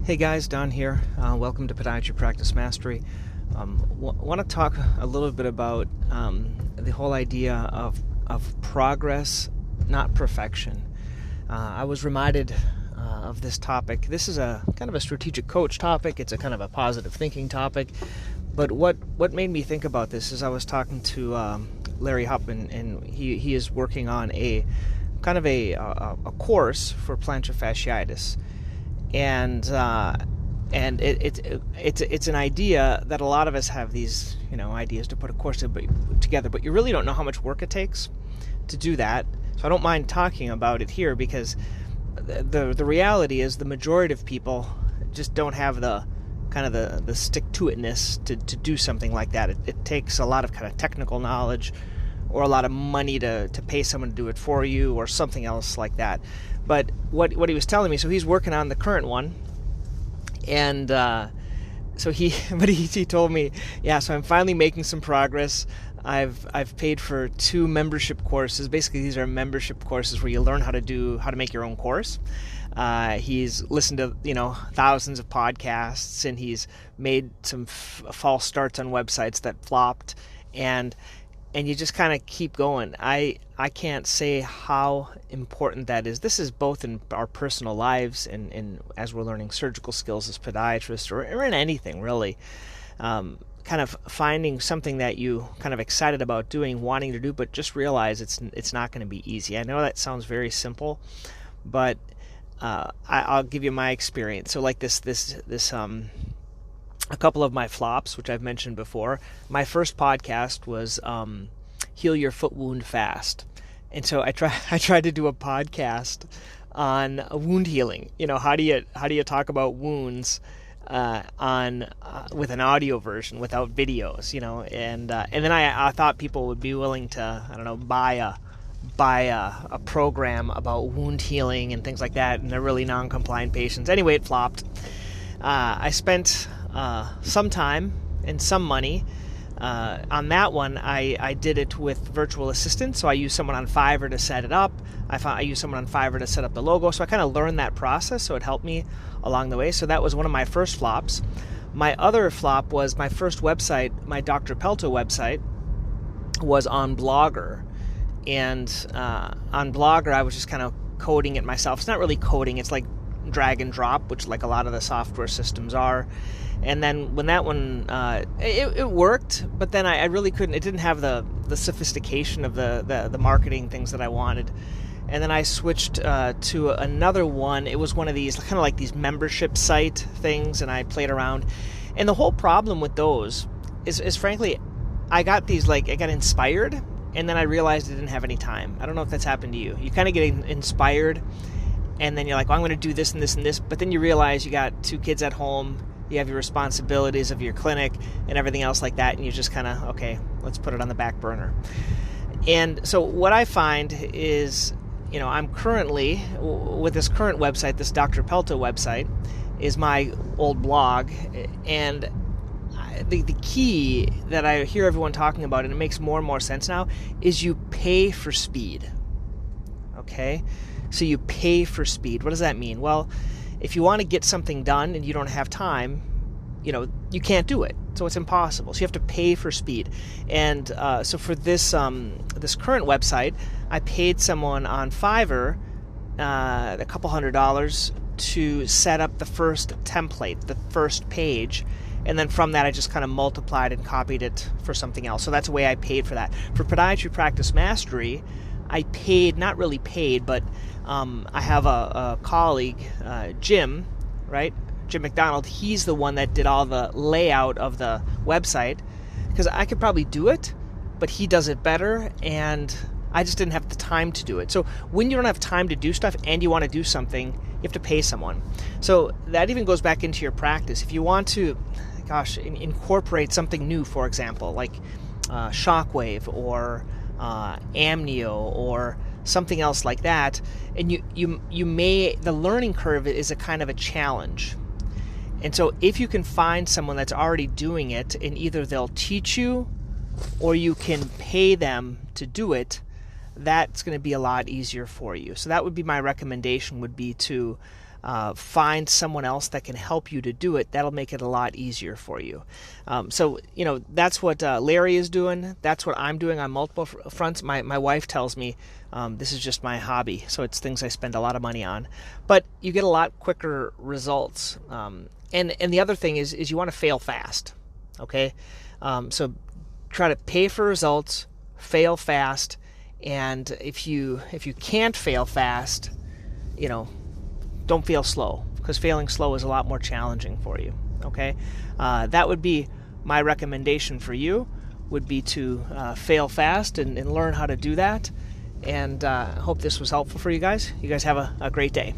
Hey guys, Don here. Welcome to Podiatry Practice Mastery. Want to talk a little bit about the whole idea of progress, not perfection. I was reminded of this topic. This is a kind of a strategic coach topic. It's a kind of a positive thinking topic. But what made me think about this is I was talking to Larry Huppman, and he is working on a kind of a course for plantar fasciitis. And it's an idea that a lot of us have these ideas to put a course together, but you really don't know how much work it takes to do that. So I don't mind talking about it here because the reality is the majority of people just don't have the stick-to-itness to do something like that. It takes a lot of kind of technical knowledge or a lot of money to pay someone to do it for you or something else like that. But what he was telling me, so he's working on the current one, and so he told me, so I'm finally making some progress. I've paid for 2 membership courses. Basically, these are membership courses where you learn how to make your own course. He's listened to thousands of podcasts, and he's made some false starts on websites that flopped, and you just kind of keep going. I can't say how important that is. This is both in our personal lives and as we're learning surgical skills as podiatrists or in anything really. Kind of finding something that you kind of excited about doing, wanting to do, but just realize it's not going to be easy. I know that sounds very simple, but I'll give you my experience. So like this a couple of my flops, which I've mentioned before. My first podcast was Heal Your Foot Wound Fast. And so I tried to do a podcast on wound healing. How do you talk about wounds with an audio version without videos, and then I thought people would be willing to, buy a program about wound healing and things like that, and they're really non-compliant patients. Anyway, it flopped. I spent some time and some money on that one. I did it with virtual assistants, so I used someone on Fiverr to set it up. I used someone on Fiverr to set up the logo, so I kind of learned that process, so it helped me along the way. So that was one of my first flops. My other flop was my first website, my Dr. Pelto website, was on Blogger. And on Blogger, I was just kind of coding it myself. It's not really coding, it's like drag and drop, which like a lot of the software systems are. And then when that one, it worked, but then I really couldn't, it didn't have the sophistication of the marketing things that I wanted. And then I switched to another one. It was one of these, kind of like these membership site things, and I played around. And the whole problem with those is frankly, I got inspired, and then I realized I didn't have any time. I don't know if that's happened to you. You kind of get inspired, and then you're like, well, I'm going to do this and this and this, but then you realize you got 2 kids at home, you have your responsibilities of your clinic and everything else like that, and you just kind of, okay, let's put it on the back burner. And so what I find is, I'm currently, with this current website, this Dr. Pelto website, is my old blog, and the key that I hear everyone talking about, and it makes more and more sense now, is you pay for speed. Okay? So you pay for speed. What does that mean? Well, if you want to get something done and you don't have time, you can't do it. So it's impossible. So you have to pay for speed. And so for this current website, I paid someone on Fiverr a couple $100 to set up the first template, the first page. And then from that, I just kind of multiplied and copied it for something else. So that's the way I paid for that. For Podiatry Practice Mastery, I paid, not really paid, but I have a colleague, Jim, right? Jim McDonald. He's the one that did all the layout of the website, because I could probably do it, but he does it better, and I just didn't have the time to do it. So when you don't have time to do stuff and you want to do something, you have to pay someone. So that even goes back into your practice. If you want to, incorporate something new, for example, like shockwave or amnio or something else like that, and you may, the learning curve is a kind of a challenge. And so if you can find someone that's already doing it, and either they'll teach you or you can pay them to do it, that's going to be a lot easier for you. So that would be my recommendation, would be to find someone else that can help you to do it. That'll make it a lot easier for you. So that's what Larry is doing. That's what I'm doing on multiple fronts. My wife tells me this is just my hobby, so it's things I spend a lot of money on. But you get a lot quicker results. And the other thing is you want to fail fast. Okay, so try to pay for results, fail fast, and if you can't fail fast, don't fail slow, because failing slow is a lot more challenging for you. Okay, that would be my recommendation for you, would be to fail fast and learn how to do that. And I hope this was helpful for you guys. You guys have a great day.